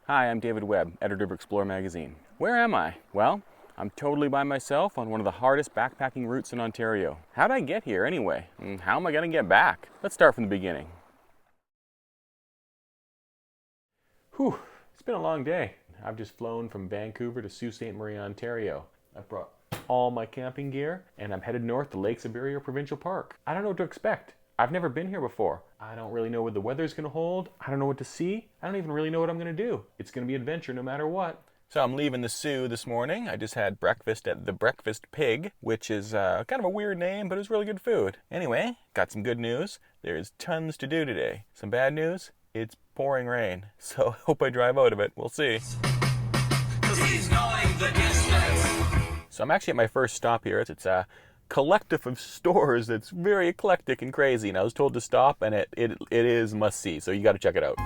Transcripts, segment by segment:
Hi, I'm David Webb, editor of Explore magazine. Where am I? Well, I'm totally by myself on one of the hardest backpacking routes in Ontario. How'd I get here anyway? And how am I gonna get back? Let's start from the beginning. Whew, it's been a long day. I've just flown from Vancouver to Sault Ste. Marie, Ontario. I've brought all my camping gear and I'm headed north to Lake Superior Provincial Park. I don't know what to expect. I've never been here before. I don't really know what the weather's gonna hold. I don't know what to see. I don't even really know what I'm gonna do. It's gonna be adventure no matter what. So I'm leaving the Sioux this morning. I just had breakfast at the Breakfast Pig, which is kind of a weird name, but it's really good food. Anyway, got some good news. There's tons to do today. Some bad news, it's pouring rain. So I hope I drive out of it. We'll see. 'Cause he's going the distance. So I'm actually at my first stop here. It's a collective of stores that's very eclectic and crazy, and I was told to stop, and it is must see, so you got to check it out.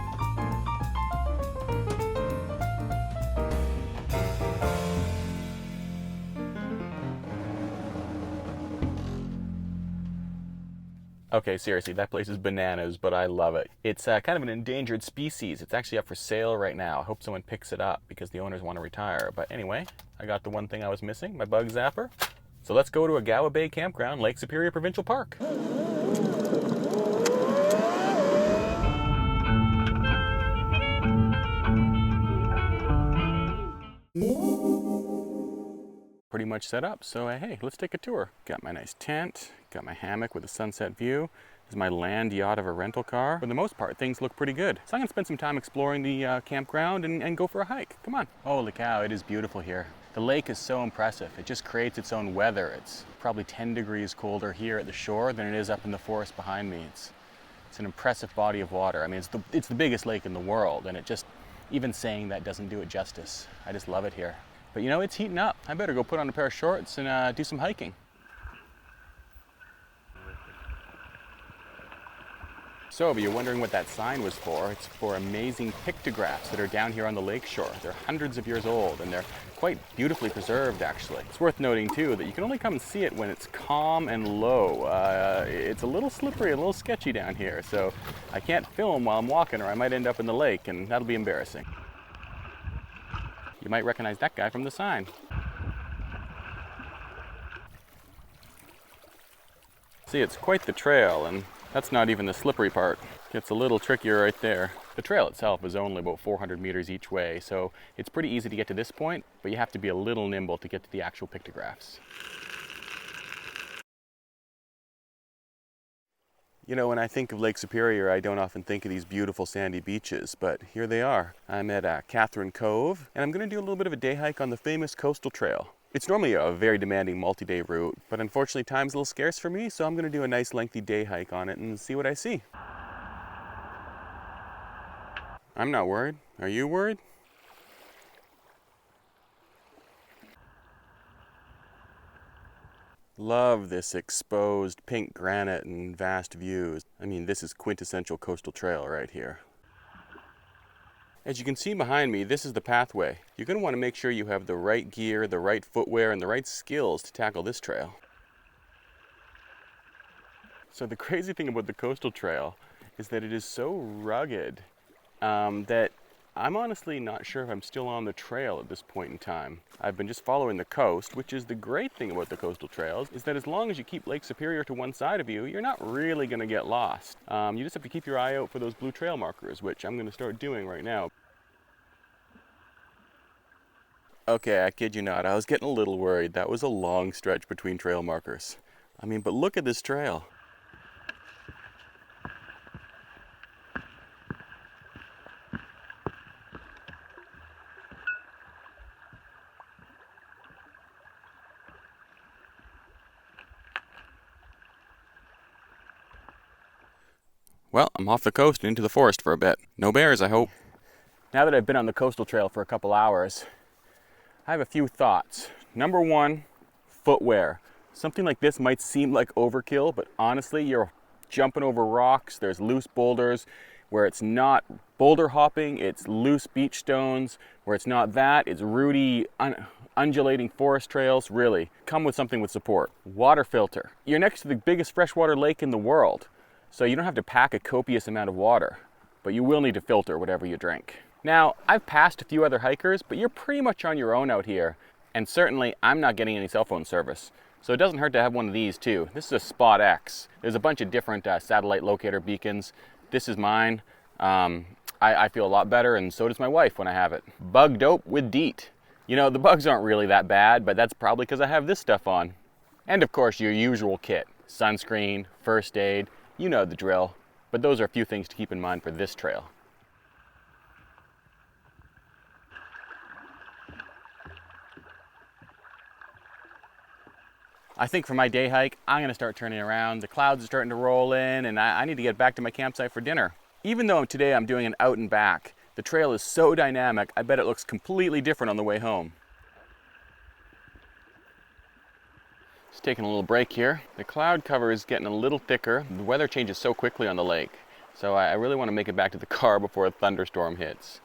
Okay, seriously, that place is bananas, but I love it. It's kind of an endangered species. It's actually up for sale right now. I hope someone picks it up because the owners want to retire. But anyway, I got the one thing I was missing, my bug zapper. So let's go to Agawa Bay Campground, Lake Superior Provincial Park. Pretty much set up, so hey, let's take a tour. Got my nice tent, got my hammock with a sunset view. This is my land yacht of a rental car. For the most part, things look pretty good. So I'm gonna spend some time exploring the campground and go for a hike. Come on. Holy cow, it is beautiful here. The lake is so impressive. It just creates its own weather. It's probably 10 degrees colder here at the shore than it is up in the forest behind me. It's an impressive body of water. I mean, it's the biggest lake in the world, and it just, even saying that doesn't do it justice. I just love it here. But you know, it's heating up. I better go put on a pair of shorts and do some hiking. So if you're wondering what that sign was for, it's for amazing pictographs that are down here on the lake shore. They're hundreds of years old and they're quite beautifully preserved, actually. It's worth noting too that you can only come and see it when it's calm and low. It's a little slippery, a little sketchy down here, so I can't film while I'm walking or I might end up in the lake and that'll be embarrassing. You might recognize that guy from the sign. See, it's quite the trail, and that's not even the slippery part. Gets a little trickier right there. The trail itself is only about 400 meters each way, so it's pretty easy to get to this point, but you have to be a little nimble to get to the actual pictographs. You know, when I think of Lake Superior, I don't often think of these beautiful sandy beaches, but here they are. I'm at Catherine Cove, and I'm going to do a little bit of a day hike on the famous coastal trail. It's normally a very demanding multi-day route, but unfortunately time's a little scarce for me, so I'm going to do a nice lengthy day hike on it and see what I see. I'm not worried. Are you worried? Love this exposed pink granite and vast views. I mean, this is quintessential coastal trail right here. As you can see behind me, this is the pathway. You're going to want to make sure you have the right gear, the right footwear, and the right skills to tackle this trail. So the crazy thing about the coastal trail is that it is so rugged that I'm honestly not sure if I'm still on the trail at this point in time. I've been just following the coast, which is the great thing about the coastal trails, is that as long as you keep Lake Superior to one side of you, you're not really going to get lost. You just have to keep your eye out for those blue trail markers, which I'm going to start doing right now. Okay, I kid you not, I was getting a little worried. That was a long stretch between trail markers. I mean, but look at this trail. Well, I'm off the coast and into the forest for a bit. No bears, I hope. Now that I've been on the coastal trail for a couple hours, I have a few thoughts. Number one, footwear. Something like this might seem like overkill, but honestly, you're jumping over rocks, there's loose boulders. Where it's not boulder hopping, it's loose beach stones. Where it's not that, it's rooty, undulating forest trails. Really, come with something with support. Water filter. You're next to the biggest freshwater lake in the world. So you don't have to pack a copious amount of water, but you will need to filter whatever you drink. Now, I've passed a few other hikers, but you're pretty much on your own out here. And certainly, I'm not getting any cell phone service. So it doesn't hurt to have one of these too. This is a Spot X. There's a bunch of different satellite locator beacons. This is mine. I feel a lot better, and so does my wife when I have it. Bug dope with DEET. You know, the bugs aren't really that bad, but that's probably because I have this stuff on. And of course, your usual kit. Sunscreen, first aid, you know the drill. But those are a few things to keep in mind for this trail. I think for my day hike, I'm gonna start turning around. The clouds are starting to roll in, and I need to get back to my campsite for dinner. Even though today I'm doing an out and back, the trail is so dynamic, I bet it looks completely different on the way home. Just taking a little break here. The cloud cover is getting a little thicker. The weather changes so quickly on the lake, so I really want to make it back to the car before a thunderstorm hits.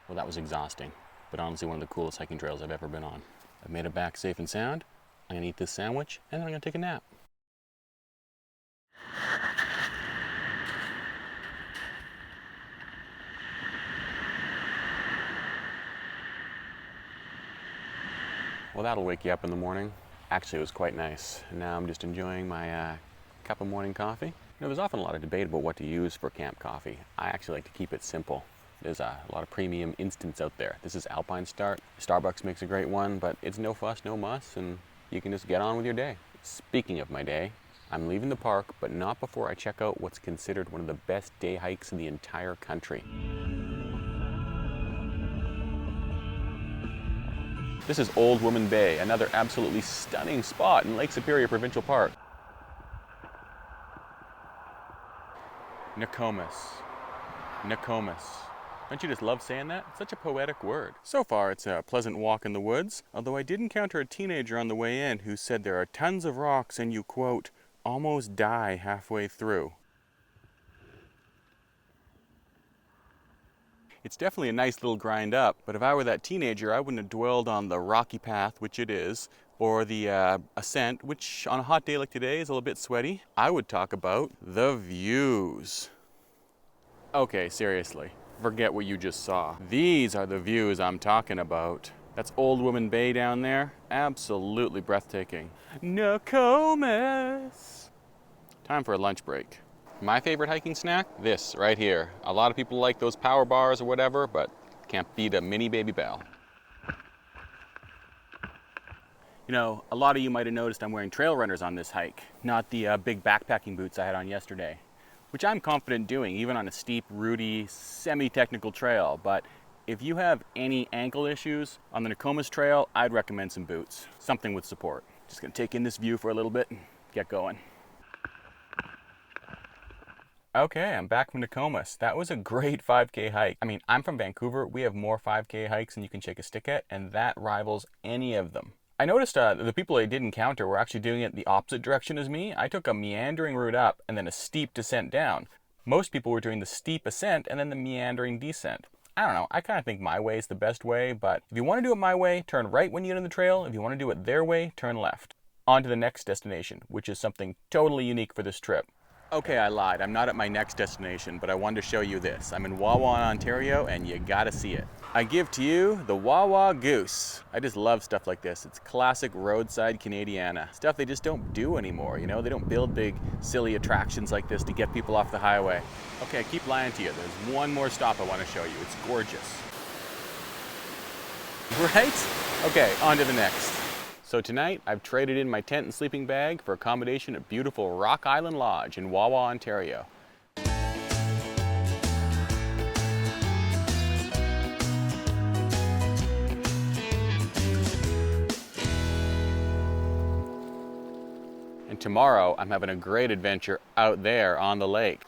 Well, that was exhausting, but honestly one of the coolest hiking trails I've ever been on. I've made it back safe and sound. I'm gonna eat this sandwich, and then I'm gonna take a nap. Well, that'll wake you up in the morning. Actually, it was quite nice. And now I'm just enjoying my cup of morning coffee. You know, there's often a lot of debate about what to use for camp coffee. I actually like to keep it simple. There's a lot of premium instants out there. This is Alpine Start. Starbucks makes a great one, but it's no fuss, no muss, and you can just get on with your day. Speaking of my day, I'm leaving the park, but not before I check out what's considered one of the best day hikes in the entire country. This is Old Woman Bay, another absolutely stunning spot in Lake Superior Provincial Park. Nokomis. Nokomis. Don't you just love saying that? It's such a poetic word. So far, it's a pleasant walk in the woods, although I did encounter a teenager on the way in who said there are tons of rocks and you, quote, almost die halfway through. It's definitely a nice little grind up, but if I were that teenager, I wouldn't have dwelled on the rocky path, which it is, or the ascent, which on a hot day like today is a little bit sweaty. I would talk about the views. Okay, seriously. Forget what you just saw. These are the views I'm talking about. That's Old Woman Bay down there. Absolutely breathtaking. Nokomis. Time for a lunch break. My favorite hiking snack? This right here. A lot of people like those power bars or whatever, but can't beat a mini Baby Bell. You know, a lot of you might have noticed I'm wearing trail runners on this hike, not the big backpacking boots I had on yesterday, which I'm confident doing even on a steep, rooty, semi-technical trail. But if you have any ankle issues on the Nokomis Trail, I'd recommend some boots, something with support. Just gonna take in this view for a little bit and get going. Okay, I'm back from Nokomis. That was a great 5K hike. I mean, I'm from Vancouver. We have more 5K hikes than you can shake a stick at, and that rivals any of them. I noticed the people I did encounter were actually doing it the opposite direction as me. I took a meandering route up and then a steep descent down. Most people were doing the steep ascent and then the meandering descent. I don't know, I kind of think my way is the best way, but if you want to do it my way, turn right when you get on the trail. If you want to do it their way, turn left. On to the next destination, which is something totally unique for this trip. Okay, I lied. I'm not at my next destination, but I wanted to show you this. I'm in Wawa, Ontario, and you gotta see it. I give to you the Wawa Goose. I just love stuff like this. It's classic roadside Canadiana. Stuff they just don't do anymore, you know? They don't build big, silly attractions like this to get people off the highway. Okay, I keep lying to you. There's one more stop I want to show you. It's gorgeous. Right? Okay, on to the next. So tonight, I've traded in my tent and sleeping bag for accommodation at beautiful Rock Island Lodge in Wawa, Ontario. And tomorrow, I'm having a great adventure out there on the lake.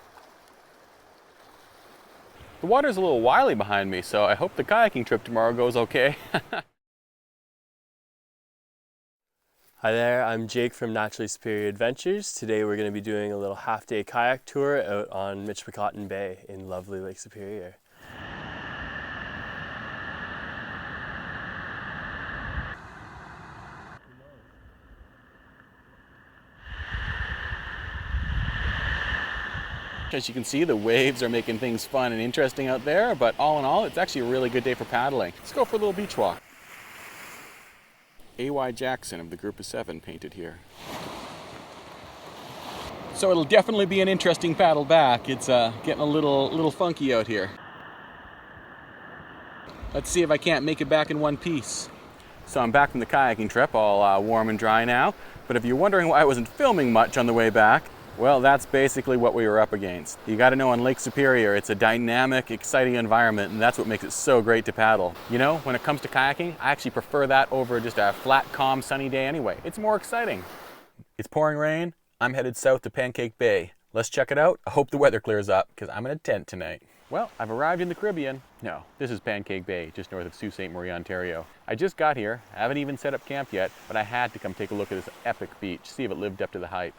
The water's a little wily behind me, so I hope the kayaking trip tomorrow goes okay. Hi there, I'm Jake from Naturally Superior Adventures. Today we're going to be doing a little half-day kayak tour out on Michipicoten Bay in lovely Lake Superior. As you can see, the waves are making things fun and interesting out there, but all in all, it's actually a really good day for paddling. Let's go for a little beach walk. A.Y. Jackson of the Group of Seven painted here. So it'll definitely be an interesting paddle back. It's getting a little funky out here. Let's see if I can't make it back in one piece. So I'm back from the kayaking trip, all warm and dry now. But if you're wondering why I wasn't filming much on the way back, well, that's basically what we were up against. You gotta know on Lake Superior, it's a dynamic, exciting environment, and that's what makes it so great to paddle. You know, when it comes to kayaking, I actually prefer that over just a flat, calm, sunny day anyway. It's more exciting. It's pouring rain. I'm headed south to Pancake Bay. Let's check it out. I hope the weather clears up, because I'm in a tent tonight. Well, I've arrived in the Caribbean. No, this is Pancake Bay, just north of Sault Ste. Marie, Ontario. I just got here, haven't even set up camp yet, but I had to come take a look at this epic beach, see if it lived up to the hype.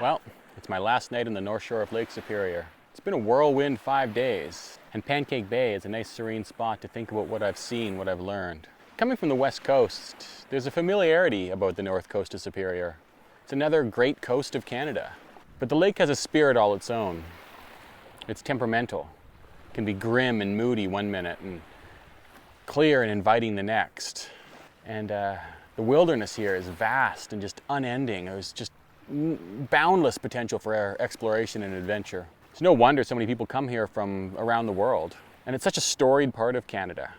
Well, it's my last night on the north shore of Lake Superior. It's been a whirlwind 5 days, and Pancake Bay is a nice serene spot to think about what I've seen, what I've learned. Coming from the west coast, there's a familiarity about the north coast of Superior. It's another great coast of Canada. But the lake has a spirit all its own. It's temperamental. It can be grim and moody one minute and clear and inviting the next. And the wilderness here is vast and just unending. There's just boundless potential for exploration and adventure. It's no wonder so many people come here from around the world. And it's such a storied part of Canada.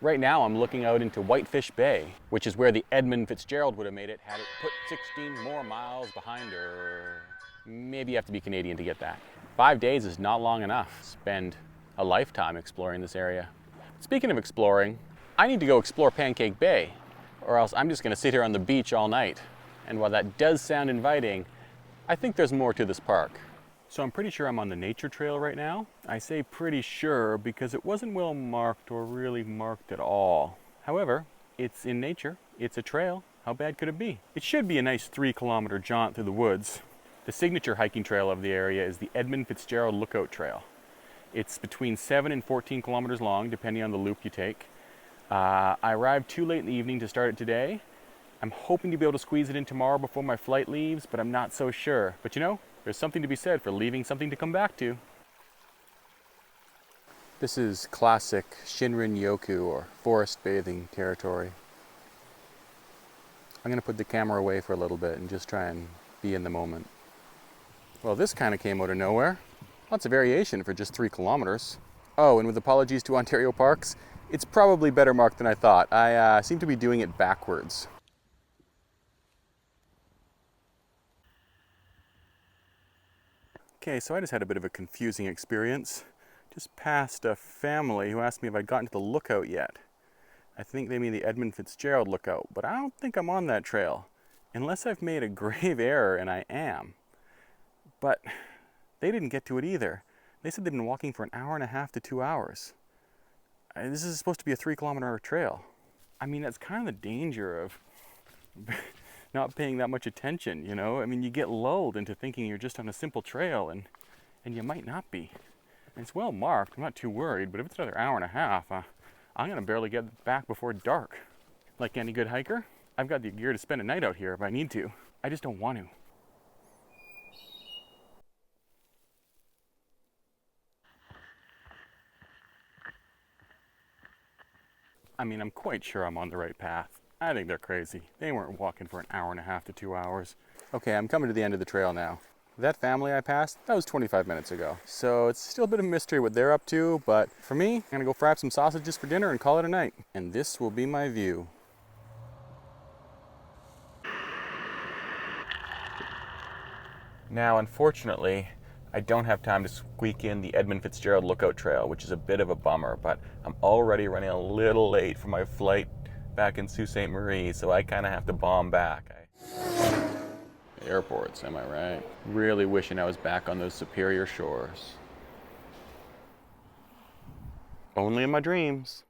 Right now I'm looking out into Whitefish Bay, which is where the Edmund Fitzgerald would have made it had it put 16 more miles behind her. Maybe you have to be Canadian to get that. 5 days is not long enough. Spend a lifetime exploring this area. Speaking of exploring, I need to go explore Pancake Bay, or else I'm just going to sit here on the beach all night. And while that does sound inviting, I think there's more to this park. So I'm pretty sure I'm on the nature trail right now. I say pretty sure because it wasn't well marked or really marked at all. However, it's in nature, it's a trail. How bad could it be? It should be a nice 3-kilometer jaunt through the woods. The signature hiking trail of the area is the Edmund Fitzgerald Leuco Trail. It's between 7 and 14 kilometers long, depending on the loop you take. I arrived too late in the evening to start it today. I'm hoping to be able to squeeze it in tomorrow before my flight leaves, but I'm not so sure. But you know, there's something to be said for leaving something to come back to. This is classic Shinrin-yoku, or forest bathing territory. I'm going to put the camera away for a little bit and just try and be in the moment. Well, this kind of came out of nowhere. Lots of variation for just 3 kilometers. Oh, and with apologies to Ontario Parks, it's probably better marked than I thought. I seem to be doing it backwards. Okay, so I just had a bit of a confusing experience. Just passed a family who asked me if I'd gotten to the lookout yet. I think they mean the Edmund Fitzgerald lookout, but I don't think I'm on that trail. Unless I've made a grave error, and I am. But they didn't get to it either. They said they've been walking for an hour and a half to 2 hours. This is supposed to be a 3-kilometer trail. I mean, that's kind of the danger of not paying that much attention, you know? I mean, you get lulled into thinking you're just on a simple trail, and you might not be. And it's well marked, I'm not too worried, but if it's another hour and a half, I'm gonna barely get back before dark. Like any good hiker, I've got the gear to spend a night out here if I need to. I just don't want to. I mean, I'm quite sure I'm on the right path. I think they're crazy. They weren't walking for an hour and a half to 2 hours. Okay, I'm coming to the end of the trail now. That family I passed, that was 25 minutes ago. So it's still a bit of a mystery what they're up to, but for me, I'm gonna go fry up some sausages for dinner and call it a night. And this will be my view. Now, unfortunately, I don't have time to squeak in the Edmund Fitzgerald Lookout Trail, which is a bit of a bummer, but I'm already running a little late for my flight back in Sault Ste. Marie, so I kind of have to bomb back. Airports, am I right? Really wishing I was back on those Superior shores. Only in my dreams.